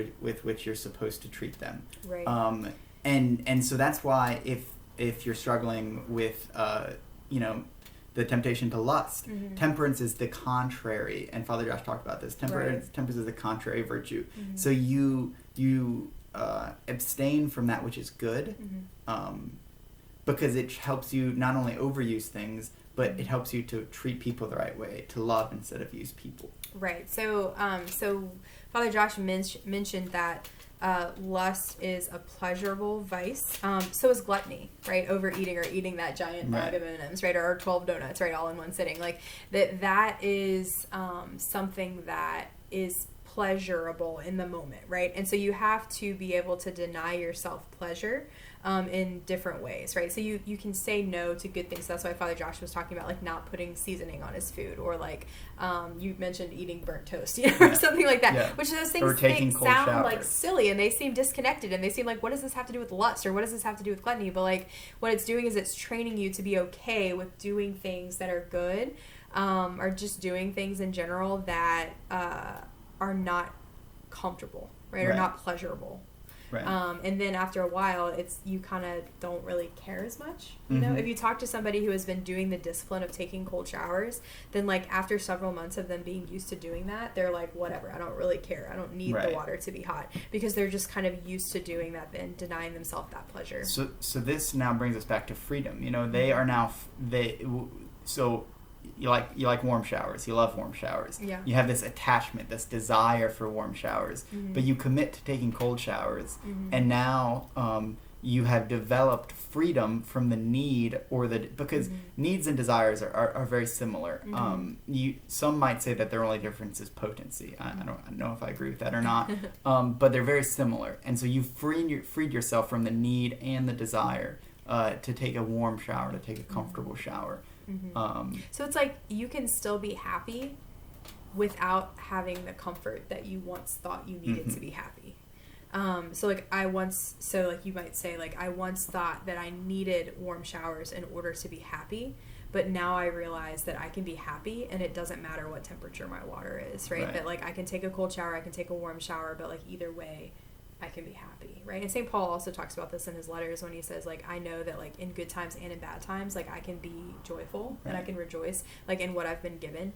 B: which you're supposed to treat them.
A: Right.
B: And so that's why if you're struggling with the temptation to lust, temperance is the contrary, and Father Josh talked about this. Temperance is the contrary virtue. So you abstain from that which is good, because it helps you not only overuse things, but it helps you to treat people the right way, to love instead of use people. Right.
A: So Father Josh mentioned that lust is a pleasurable vice. So is gluttony, right? Overeating or eating that giant bag of M&Ms, right? Or 12 donuts, right? All in one sitting. Like that is something that is pleasurable in the moment, right? And so you have to be able to deny yourself pleasure in different ways, right? So you can say no to good things. That's why Father Josh was talking about like not putting seasoning on his food, or like you mentioned eating burnt toast, or something like that. Yeah. Which those things sound showers. Like silly, and they seem disconnected, and they seem like, what does this have to do with lust, or what does this have to do with gluttony? But like what it's doing is it's training you to be okay with doing things that are good, or just doing things in general that are not comfortable, right? Or not pleasurable. Right. And then after a while, you kind of don't really care as much. You know, if you talk to somebody who has been doing the discipline of taking cold showers, then like after several months of them being used to doing that, they're like, whatever, I don't really care. I don't need the water to be hot, because they're just kind of used to doing that and denying themselves that pleasure. So
B: this now brings us back to freedom. You know, they are now so you like warm showers. You love warm showers.
A: Yeah.
B: You have this attachment, this desire for warm showers,
A: Mm-hmm.
B: but you commit to taking cold showers,
A: Mm-hmm.
B: and now you have developed freedom from the need because
A: Mm-hmm.
B: needs and desires are very similar.
A: Mm-hmm.
B: Some might say that their only difference is potency. I don't know if I agree with that or not, but they're very similar. And so you freed yourself from the need and the desire to take a warm shower, to take a comfortable shower.
A: Mm-hmm. So it's like you can still be happy without having the comfort that you once thought you needed to be happy. So you might say, like, I once thought that I needed warm showers in order to be happy, but now I realize that I can be happy and it doesn't matter what temperature my water is, right? That, like, I can take a cold shower, I can take a warm shower, but, like, either way, I can be happy, right? And St. Paul also talks about this in his letters when he says, like, I know that, like, in good times and in bad times, like, I can be joyful and I can rejoice, like, in what I've been given,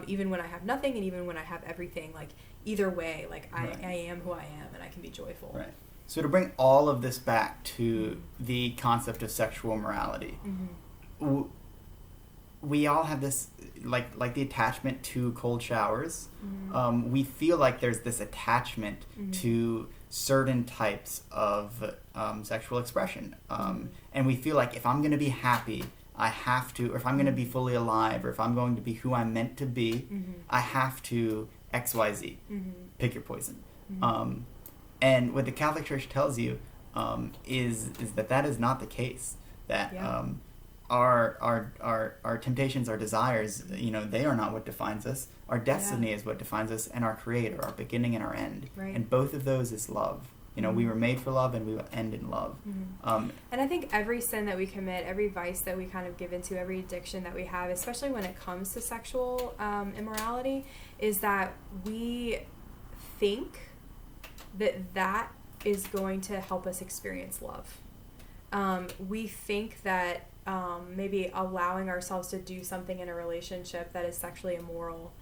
A: even when I have nothing and even when I have everything, like, either way, like, I am who I am and I can be joyful.
B: Right. So to bring all of this back to the concept of sexual morality, we all have this, like the attachment to cold showers. We feel like there's this attachment to certain types of sexual expression. And we feel like if I'm going to be happy, I have to, or if I'm going to be fully alive, or if I'm going to be who I'm meant to be, I have to XYZ. Pick your poison. And what the Catholic Church tells you is that is not the case. That our temptations, our desires, they are not what defines us. Our destiny is what defines us, and our Creator, our beginning and our end.
A: Right.
B: And both of those is love. We were made for love, and we will end in love.
A: And I think every sin that we commit, every vice that we kind of give into, every addiction that we have, especially when it comes to sexual immorality, is that we think that is going to help us experience love. We think that maybe allowing ourselves to do something in a relationship that is sexually immoral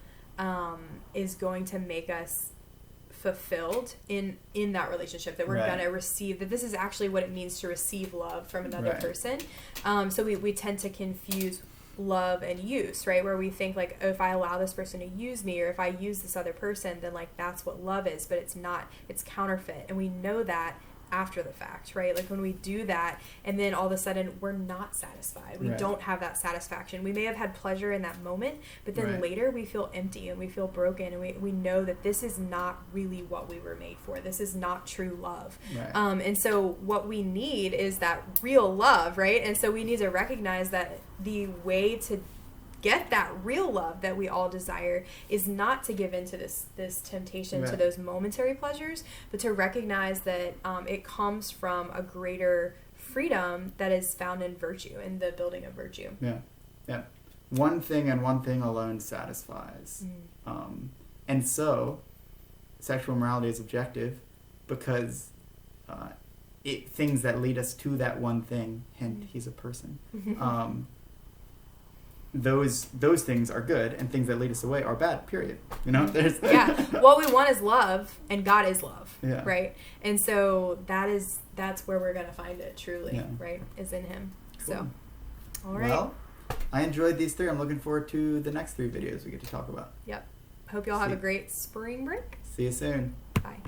A: is going to make us fulfilled in that relationship, that we're going to receive, that this is actually what it means to receive love from another person. So we tend to confuse love and use, right? Where we think, like, oh, if I allow this person to use me, or if I use this other person, then, like, that's what love is. But it's not. It's counterfeit. And we know that after the fact, right? Like, when we do that and then all of a sudden we're not satisfied, we don't have that satisfaction. We may have had pleasure in that moment, but then later we feel empty and we feel broken, and we know that this is not really what we were made for. This is not true love. And so what we need is that real love, right? And so we need to recognize that the way to get that real love that we all desire is not to give into this temptation to those momentary pleasures, but to recognize that it comes from a greater freedom that is found in virtue, in the building of virtue.
B: One thing and one thing alone satisfies. And so sexual morality is objective because things that lead us to that one thing, hint, he's a person, those things are good, and things that lead us away are bad, period. There's
A: what we want is love, and God is love, right? And so that's where we're going to find it truly, right, is in him. Cool. So all right, well,
B: I enjoyed these 3. I'm looking forward to the next 3 videos we get to talk about.
A: Hope you all have a great spring break.
B: See you soon.
A: Bye.